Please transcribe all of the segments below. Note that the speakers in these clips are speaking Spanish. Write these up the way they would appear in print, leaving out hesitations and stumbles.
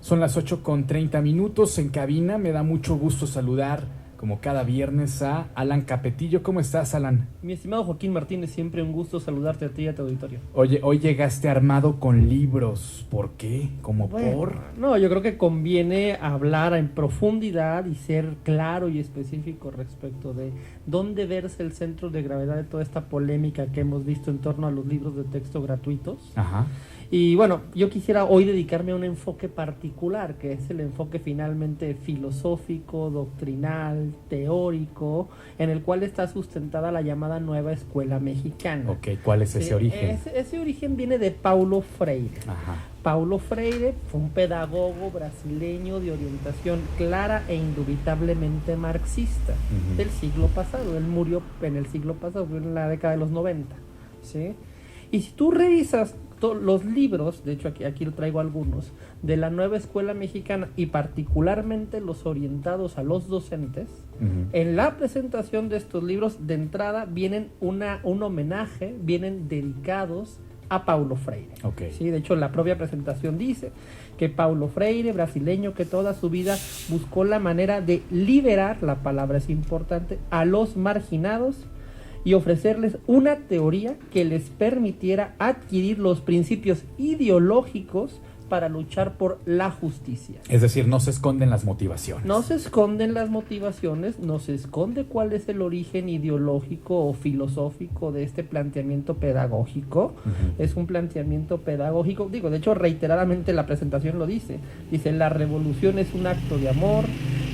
Son las 8:30 en cabina. Me da mucho gusto saludar, como cada viernes, a Alan Capetillo. ¿Cómo estás, Alan? Mi estimado Joaquín Martínez, siempre un gusto saludarte a ti y a tu auditorio. Oye, hoy llegaste armado con libros. ¿Por qué? ¿Cómo por? No, yo creo que conviene hablar en profundidad y ser claro y específico respecto de dónde verse el centro de gravedad de toda esta polémica que hemos visto en torno a los libros de texto gratuitos. Ajá. Y bueno, yo quisiera hoy dedicarme a un enfoque particular, que es el enfoque finalmente filosófico, doctrinal, teórico, en el cual está sustentada la llamada Nueva Escuela Mexicana. Ok, ¿cuál es ese origen? Ese origen viene de Paulo Freire. Ajá. Paulo Freire fue un pedagogo brasileño de orientación clara e indubitablemente marxista del siglo pasado. Él murió en el siglo pasado, en la década de los 90, ¿sí? Y si tú revisas los libros, de hecho aquí lo traigo algunos, de la Nueva Escuela Mexicana y particularmente los orientados a los docentes, en la presentación de estos libros de entrada vienen un homenaje, vienen dedicados a Paulo Freire. Okay. Sí, de hecho la propia presentación dice que Paulo Freire, brasileño que toda su vida buscó la manera de liberar, la palabra es importante, a los marginados y ofrecerles una teoría que les permitiera adquirir los principios ideológicos para luchar por la justicia. Es decir, no se esconden las motivaciones. No se esconden las motivaciones, no se esconde cuál es el origen ideológico o filosófico de este planteamiento pedagógico. Es un planteamiento pedagógico, de hecho reiteradamente la presentación lo dice. Dice, la revolución es un acto de amor,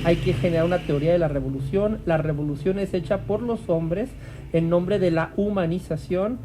hay que generar una teoría de la revolución es hecha por los hombres en nombre de la humanización,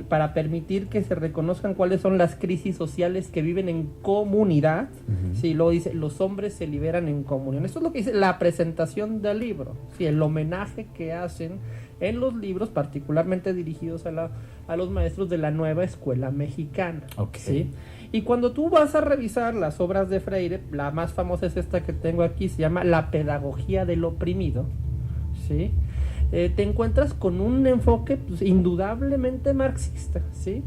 para permitir que se reconozcan cuáles son las crisis sociales que viven en comunidad. Sí, luego dice, los hombres se liberan en comunión. Esto es lo que dice la presentación del libro, sí, el homenaje que hacen en los libros, particularmente dirigidos a los maestros de la Nueva Escuela Mexicana. Okay. ¿Sí? Y cuando tú vas a revisar las obras de Freire, la más famosa es esta que tengo aquí, se llama La Pedagogía del Oprimido, ¿sí? Te encuentras con un enfoque pues, indudablemente marxista, ¿sí?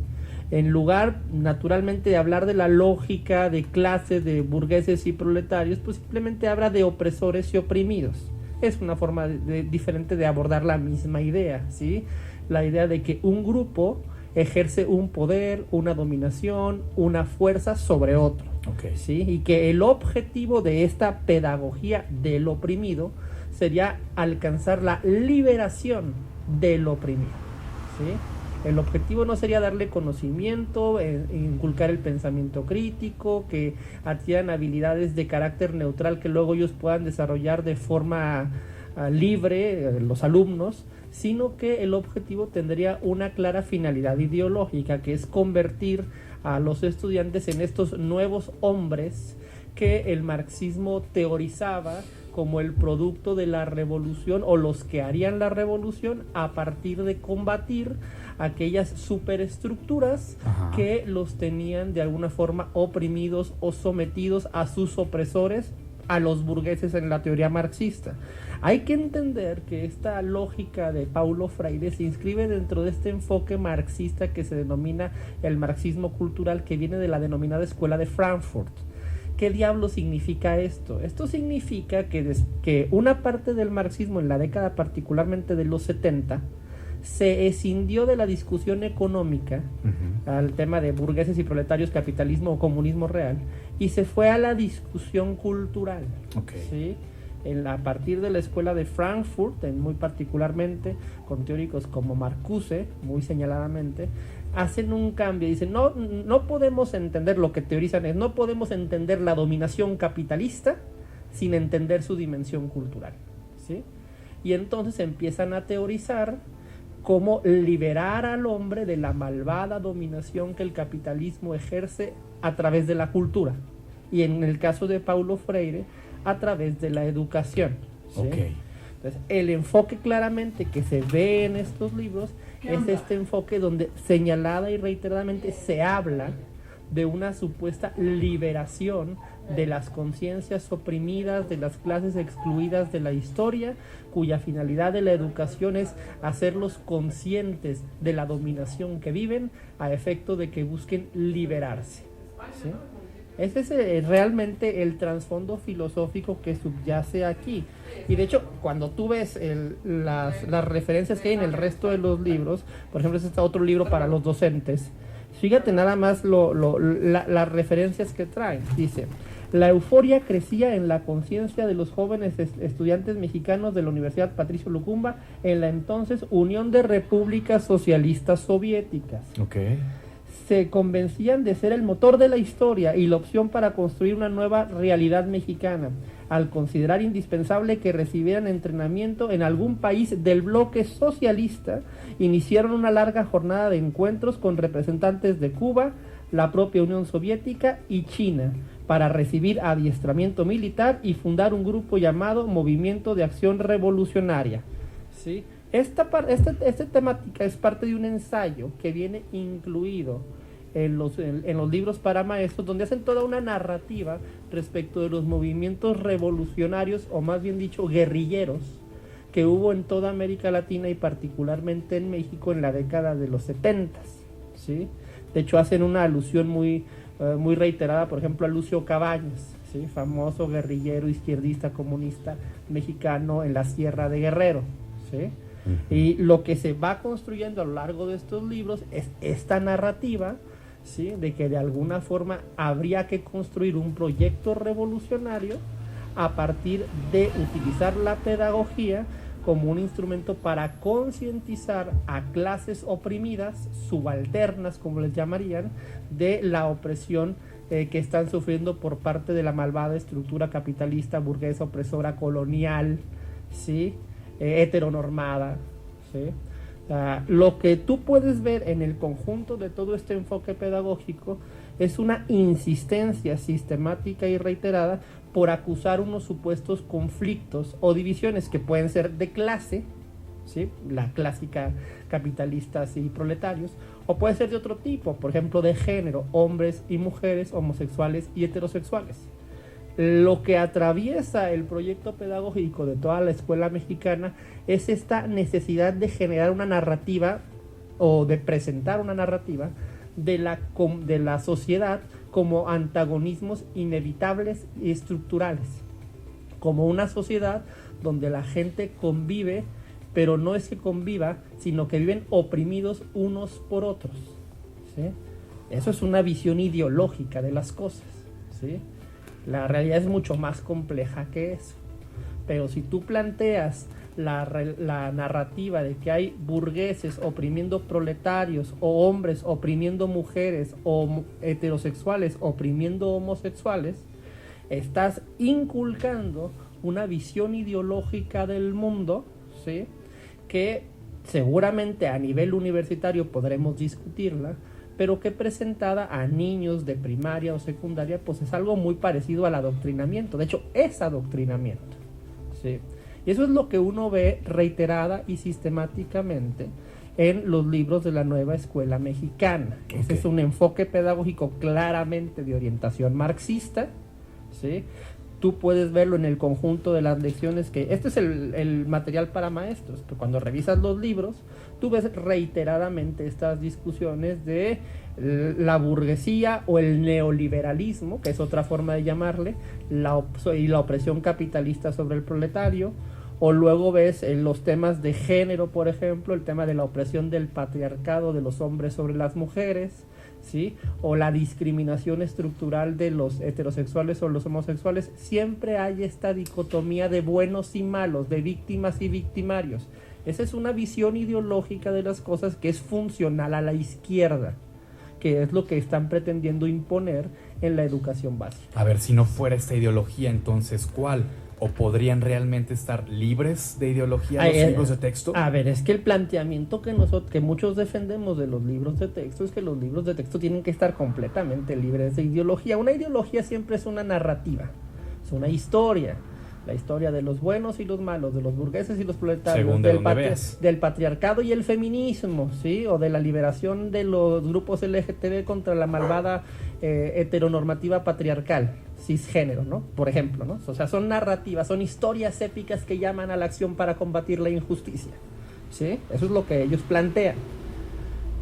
En lugar, naturalmente, de hablar de la lógica de clases de burgueses y proletarios, pues simplemente habla de opresores y oprimidos. Es una forma diferente de abordar la misma idea, ¿sí? La idea de que un grupo ejerce un poder, una dominación, una fuerza sobre otro. Okay. ¿Sí? Y que el objetivo de esta pedagogía del oprimido sería alcanzar la liberación del oprimido, ¿sí? El objetivo no sería darle conocimiento, inculcar el pensamiento crítico, que adquieran habilidades de carácter neutral que luego ellos puedan desarrollar de forma libre, los alumnos, sino que el objetivo tendría una clara finalidad ideológica, que es convertir a los estudiantes en estos nuevos hombres que el marxismo teorizaba como el producto de la revolución, o los que harían la revolución a partir de combatir aquellas superestructuras que los tenían de alguna forma oprimidos o sometidos a sus opresores, a los burgueses en la teoría marxista. Hay que entender que esta lógica de Paulo Freire se inscribe dentro de este enfoque marxista que se denomina el marxismo cultural, que viene de la denominada Escuela de Frankfurt. ¿Qué diablo significa esto? Esto significa que una parte del marxismo en la década particularmente de los 70 se escindió de la discusión económica al tema de burgueses y proletarios, capitalismo o comunismo real, y se fue a la discusión cultural. Okay. ¿Sí? A partir de la escuela de Frankfurt, muy particularmente con teóricos como Marcuse, muy señaladamente, hacen un cambio, dicen, no podemos entender, lo que teorizan es, no podemos entender la dominación capitalista sin entender su dimensión cultural, ¿sí? Y entonces empiezan a teorizar cómo liberar al hombre de la malvada dominación que el capitalismo ejerce a través de la cultura, y en el caso de Paulo Freire, a través de la educación, ¿sí? Okay. Entonces, el enfoque claramente que se ve en estos libros es este enfoque donde señalada y reiteradamente se habla de una supuesta liberación de las conciencias oprimidas, de las clases excluidas de la historia, cuya finalidad de la educación es hacerlos conscientes de la dominación que viven a efecto de que busquen liberarse, ¿sí? Ese es realmente el trasfondo filosófico que subyace aquí. Y de hecho, cuando tú ves las referencias que hay en el resto de los libros, por ejemplo, este otro libro para los docentes, fíjate nada más las referencias que traen. Dice: la euforia crecía en la conciencia de los jóvenes estudiantes mexicanos de la Universidad Patricio Lucumba en la entonces Unión de Repúblicas Socialistas Soviéticas. Okay. Se convencían de ser el motor de la historia y la opción para construir una nueva realidad mexicana, al considerar indispensable que recibieran entrenamiento en algún país del bloque socialista. Iniciaron una larga jornada de encuentros con representantes de Cuba, la propia Unión Soviética y China, para recibir adiestramiento militar y fundar un grupo llamado Movimiento de Acción Revolucionaria. ¿Sí? Esta temática es parte de un ensayo que viene incluido en los libros para maestros, donde hacen toda una narrativa respecto de los movimientos revolucionarios, o más bien dicho, guerrilleros, que hubo en toda América Latina y particularmente en México en la década de los 70. ¿Sí? De hecho, hacen una alusión muy reiterada, por ejemplo, a Lucio Cabañas, ¿sí? Famoso guerrillero izquierdista comunista mexicano en la Sierra de Guerrero. ¿Sí? Y lo que se va construyendo a lo largo de estos libros es esta narrativa, ¿sí? De que de alguna forma habría que construir un proyecto revolucionario a partir de utilizar la pedagogía como un instrumento para concientizar a clases oprimidas, subalternas como les llamarían, de la opresión que están sufriendo por parte de la malvada estructura capitalista, burguesa, opresora, colonial, ¿sí? Heteronormada, ¿sí? Lo que tú puedes ver en el conjunto de todo este enfoque pedagógico es una insistencia sistemática y reiterada por acusar unos supuestos conflictos o divisiones que pueden ser de clase, ¿sí? La clásica capitalistas y proletarios, o puede ser de otro tipo, por ejemplo de género, hombres y mujeres, homosexuales y heterosexuales. Lo que atraviesa el proyecto pedagógico de toda la escuela mexicana es esta necesidad de generar una narrativa o de presentar una narrativa de la sociedad como antagonismos inevitables y estructurales, como una sociedad donde la gente convive, pero no es que conviva, sino que viven oprimidos unos por otros, ¿sí? Eso es una visión ideológica de las cosas, ¿sí? La realidad es mucho más compleja que eso. Pero si tú planteas la narrativa de que hay burgueses oprimiendo proletarios, o hombres oprimiendo mujeres, o heterosexuales oprimiendo homosexuales, estás inculcando una visión ideológica del mundo, ¿sí? Que seguramente a nivel universitario podremos discutirla, pero que presentada a niños de primaria o secundaria, pues es algo muy parecido al adoctrinamiento. De hecho, es adoctrinamiento, ¿sí? Y eso es lo que uno ve reiterada y sistemáticamente en los libros de la nueva escuela mexicana. Okay. Ese es un enfoque pedagógico claramente de orientación marxista, ¿sí? Tú puedes verlo en el conjunto de las lecciones que... Este es el material para maestros, pero cuando revisas los libros, tú ves reiteradamente estas discusiones de la burguesía o el neoliberalismo, que es otra forma de llamarle, y la opresión capitalista sobre el proletario, o luego ves los temas de género, por ejemplo, el tema de la opresión del patriarcado de los hombres sobre las mujeres, ¿sí? O la discriminación estructural de los heterosexuales o los homosexuales. Siempre hay esta dicotomía de buenos y malos, de víctimas y victimarios. Esa es una visión ideológica de las cosas que es funcional a la izquierda, que es lo que están pretendiendo imponer en la educación básica. A ver, si no fuera esta ideología, entonces, ¿cuál? ¿O podrían realmente estar libres de ideología los libros de texto? A ver, es que el planteamiento que muchos defendemos de los libros de texto es que los libros de texto tienen que estar completamente libres de ideología. Una ideología siempre es una narrativa, es una historia. La historia de los buenos y los malos, de los burgueses y los proletarios, del patriarcado y el feminismo, ¿sí? O de la liberación de los grupos LGTB contra la malvada heteronormativa patriarcal, cisgénero, ¿no? Por ejemplo, ¿no? O sea, son narrativas, son historias épicas que llaman a la acción para combatir la injusticia, ¿sí? Eso es lo que ellos plantean.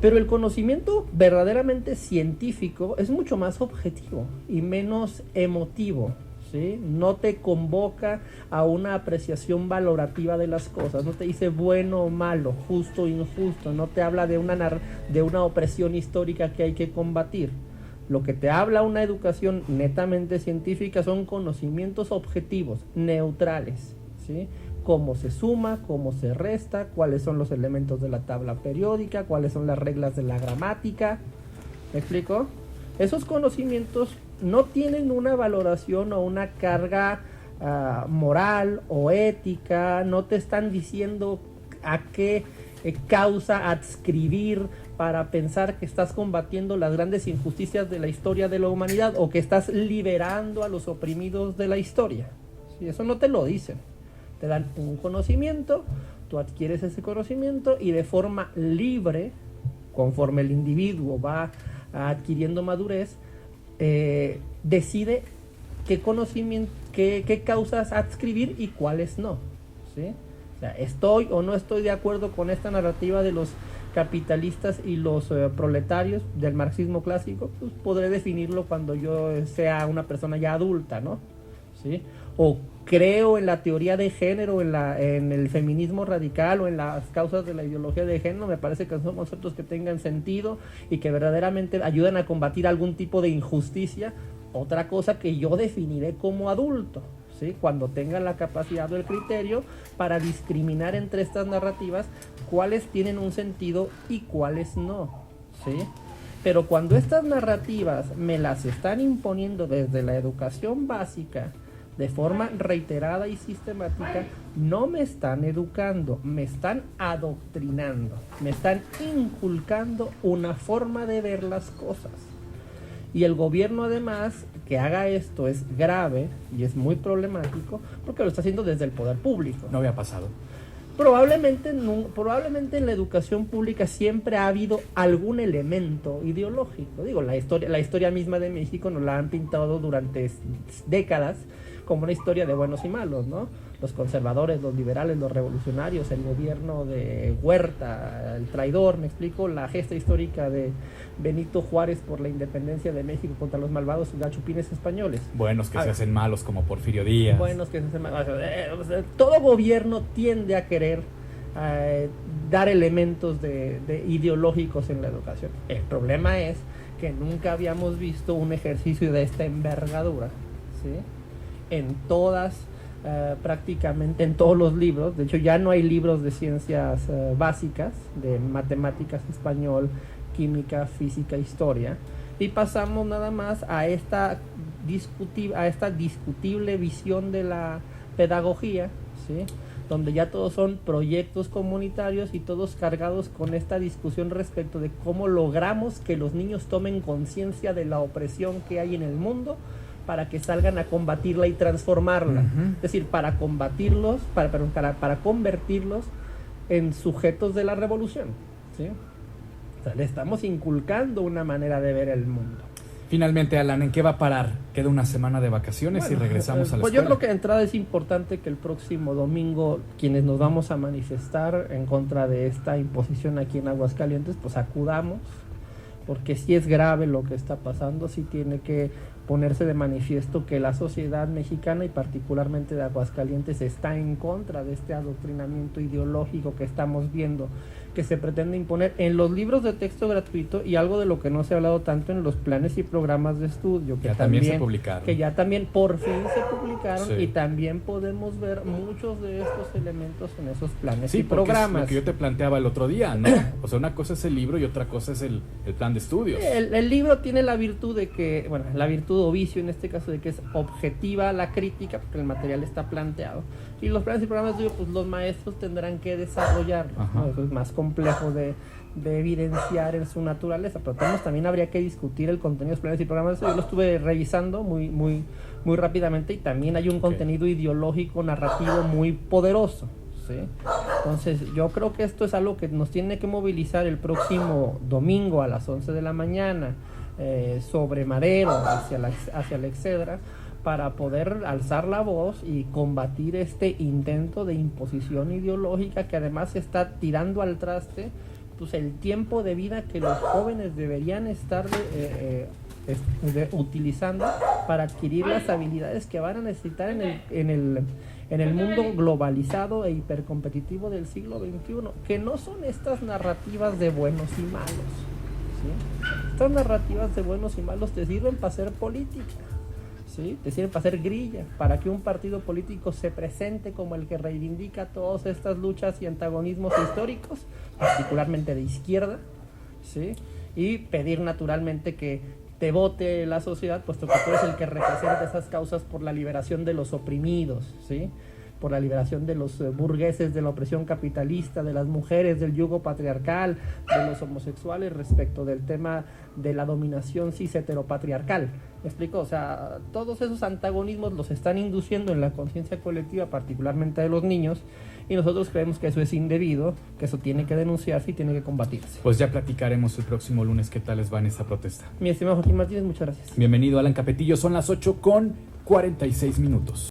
Pero el conocimiento verdaderamente científico es mucho más objetivo y menos emotivo, ¿sí? No te convoca a una apreciación valorativa de las cosas, no te dice bueno o malo, justo o injusto, no te habla de una opresión histórica que hay que combatir. Lo que te habla una educación netamente científica son conocimientos objetivos, neutrales, ¿sí? Cómo se suma, cómo se resta, cuáles son los elementos de la tabla periódica, cuáles son las reglas de la gramática. ¿Me explico? Esos conocimientos no tienen una valoración o una carga moral o ética, no te están diciendo a qué causa adscribir para pensar que estás combatiendo las grandes injusticias de la historia de la humanidad o que estás liberando a los oprimidos de la historia. ¿Sí? Eso no te lo dicen. Te dan un conocimiento, tú adquieres ese conocimiento y de forma libre, conforme el individuo va adquiriendo madurez, decide qué conocimiento, qué causas adscribir y cuáles no, ¿sí? O sea, estoy o no estoy de acuerdo con esta narrativa de los capitalistas y los proletarios del marxismo clásico, pues podré definirlo cuando yo sea una persona ya adulta, ¿no? ¿Sí? O creo en la teoría de género, en el feminismo radical o en las causas de la ideología de género. Me parece que son conceptos que tengan sentido y que verdaderamente ayudan a combatir algún tipo de injusticia. Otra cosa que yo definiré como adulto, ¿sí? Cuando tenga la capacidad o el criterio para discriminar entre estas narrativas cuáles tienen un sentido y cuáles no, ¿sí? Pero cuando estas narrativas me las están imponiendo desde la educación básica, de forma reiterada y sistemática, no me están educando, me están adoctrinando, me están inculcando una forma de ver las cosas. Y el gobierno, además, que haga esto es grave y es muy problemático porque lo está haciendo desde el poder público. No había pasado. Probablemente en la educación pública siempre ha habido algún elemento ideológico. Digo, la historia misma de México nos la han pintado durante décadas como una historia de buenos y malos, ¿no? Los conservadores, los liberales, los revolucionarios, el gobierno de Huerta, el traidor, me explico, la gesta histórica de Benito Juárez por la independencia de México contra los malvados gachupines españoles. Buenos que se hacen malos como Porfirio Díaz. Buenos que se hacen malos. Todo gobierno tiende a querer dar elementos de ideológicos en la educación. El problema es que nunca habíamos visto un ejercicio de esta envergadura, ¿sí? En prácticamente en todos los libros. De hecho, ya no hay libros de ciencias básicas, de matemáticas, español, química, física, historia, y pasamos nada más a esta discutible visión de la pedagogía, ¿sí? Donde ya todos son proyectos comunitarios y todos cargados con esta discusión respecto de cómo logramos que los niños tomen conciencia de la opresión que hay en el mundo para que salgan a combatirla y transformarla. Uh-huh. Es decir, para combatirlos, para convertirlos en sujetos de la revolución, ¿sí? O sea, le estamos inculcando una manera de ver el mundo. Finalmente, Alan, ¿en qué va a parar? Queda una semana de vacaciones y regresamos a la pues escuela. Yo creo que de entrada es importante que el próximo domingo, quienes nos vamos a manifestar en contra de esta imposición aquí en Aguascalientes, pues acudamos, porque sí es grave lo que está pasando, sí tiene que ponerse de manifiesto que la sociedad mexicana y particularmente de Aguascalientes está en contra de este adoctrinamiento ideológico que estamos viendo, que se pretende imponer en los libros de texto gratuito y algo de lo que no se ha hablado tanto en los planes y programas de estudio, que ya también se publicaron. Que ya también por fin se publicaron, sí. Y también podemos ver muchos de estos elementos en esos planes y programas. Es lo que yo te planteaba el otro día, ¿no? O sea, una cosa es el libro y otra cosa es el plan de estudios. El libro tiene la virtud de que, bueno, la virtud o vicio en este caso de que es objetiva la crítica, porque el material está planteado. Y los planes y programas de estudio, pues los maestros tendrán que desarrollarlos, ¿no? Eso es más complejo de evidenciar en su naturaleza, pero también habría que discutir el contenido de los planes y programas de estudio. Yo lo estuve revisando muy rápidamente y también hay un contenido ideológico, narrativo muy poderoso, ¿sí? Entonces yo creo que esto es algo que nos tiene que movilizar el próximo domingo a las 11 de la mañana sobre Madero hacia la Excedra, para poder alzar la voz y combatir este intento de imposición ideológica que además se está tirando al traste pues, el tiempo de vida que los jóvenes deberían estar utilizando para adquirir las habilidades que van a necesitar en el mundo globalizado e hipercompetitivo del siglo XXI, que no son estas narrativas de buenos y malos, ¿sí? Estas narrativas de buenos y malos te sirven para hacer política, ¿sí? Te sirven para hacer grilla, para que un partido político se presente como el que reivindica todas estas luchas y antagonismos históricos, particularmente de izquierda, ¿sí? Y pedir naturalmente que te vote la sociedad, puesto que tú eres el que representa esas causas por la liberación de los oprimidos, ¿sí? Por la liberación de los burgueses de la opresión capitalista, de las mujeres, del yugo patriarcal, de los homosexuales respecto del tema de la dominación cis heteropatriarcal. ¿Me explico? O sea, todos esos antagonismos los están induciendo en la conciencia colectiva, particularmente de los niños, y nosotros creemos que eso es indebido, que eso tiene que denunciarse y tiene que combatirse. Pues ya platicaremos el próximo lunes qué tal les va en esta protesta. Mi estimado Joaquín Martínez, muchas gracias. Bienvenido, Alan Capetillo. Son las 8:46.